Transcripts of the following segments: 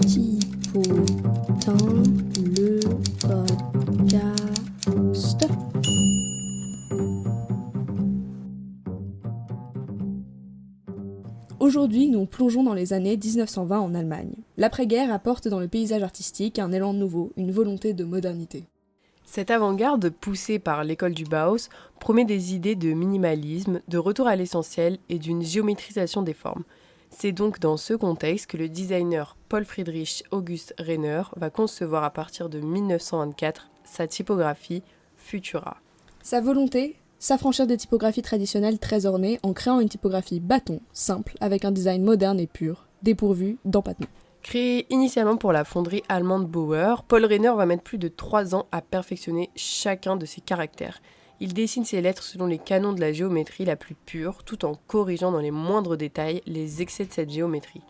Typo dans le podcast. Aujourd'hui, nous plongeons dans les années 1920 en Allemagne. L'après-guerre apporte dans le paysage artistique un élan nouveau, une volonté de modernité. Cette avant-garde, poussée par l'école du Bauhaus, promet des idées de minimalisme, de retour à l'essentiel et d'une géométrisation des formes. C'est donc dans ce contexte que le designer Paul Friedrich August Rainer va concevoir à partir de 1924 sa typographie Futura. Sa volonté, s'affranchir des typographies traditionnelles très ornées en créant une typographie bâton, simple, avec un design moderne et pur, dépourvu d'empattement. Créé initialement pour la fonderie allemande Bauer, Paul Rainer va mettre plus de 3 ans à perfectionner chacun de ses caractères. Il dessine ses lettres selon les canons de la géométrie la plus pure, tout en corrigeant dans les moindres détails les excès de cette géométrie.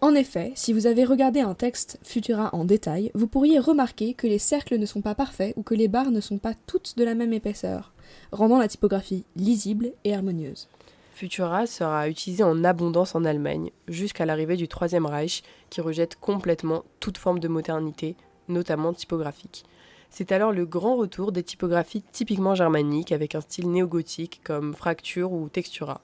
En effet, si vous avez regardé un texte Futura en détail, vous pourriez remarquer que les cercles ne sont pas parfaits ou que les barres ne sont pas toutes de la même épaisseur, rendant la typographie lisible et harmonieuse. Futura sera utilisé en abondance en Allemagne, jusqu'à l'arrivée du Troisième Reich, qui rejette complètement toute forme de modernité, notamment typographique. C'est alors le grand retour des typographies typiquement germaniques, avec un style néo-gothique comme Fracture ou Textura.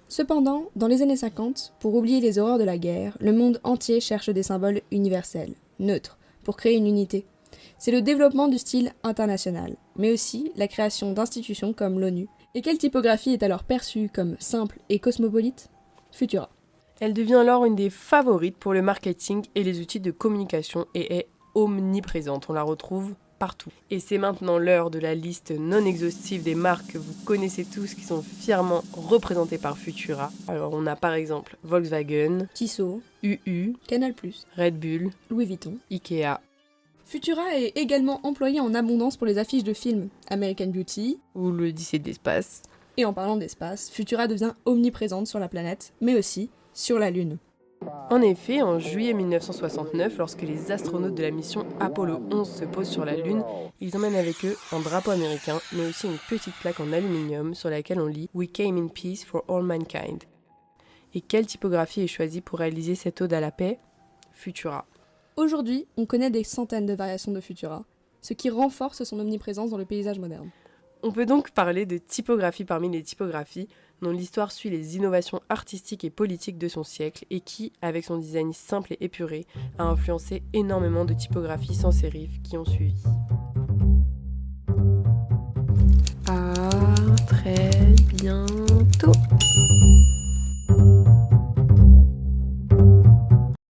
Cependant, dans les années 50, pour oublier les horreurs de la guerre, le monde entier cherche des symboles universels, neutres, pour créer une unité. C'est le développement du style international, mais aussi la création d'institutions comme l'ONU. Et quelle typographie est alors perçue comme simple et cosmopolite ? Futura. Elle devient alors une des favorites pour le marketing et les outils de communication et est omniprésente. On la retrouve partout. Et c'est maintenant l'heure de la liste non exhaustive des marques que vous connaissez tous qui sont fièrement représentées par Futura. Alors on a par exemple Volkswagen, Tissot, UU, Canal+, Red Bull, Louis Vuitton. Ikea Futura est également employé en abondance pour les affiches de films American Beauty ou l'Odyssée de l'espace. Et en parlant d'espace, Futura devient omniprésente sur la planète, mais aussi sur la Lune. En effet, en juillet 1969, lorsque les astronautes de la mission Apollo 11 se posent sur la Lune, ils emmènent avec eux un drapeau américain, mais aussi une petite plaque en aluminium sur laquelle on lit « We came in peace for all mankind ». Et quelle typographie est choisie pour réaliser cette ode à la paix ? Futura. Aujourd'hui, on connaît des centaines de variations de Futura, ce qui renforce son omniprésence dans le paysage moderne. On peut donc parler de typographie parmi les typographies, dont l'histoire suit les innovations artistiques et politiques de son siècle et qui, avec son design simple et épuré, a influencé énormément de typographies sans sérif qui ont suivi. À très bientôt.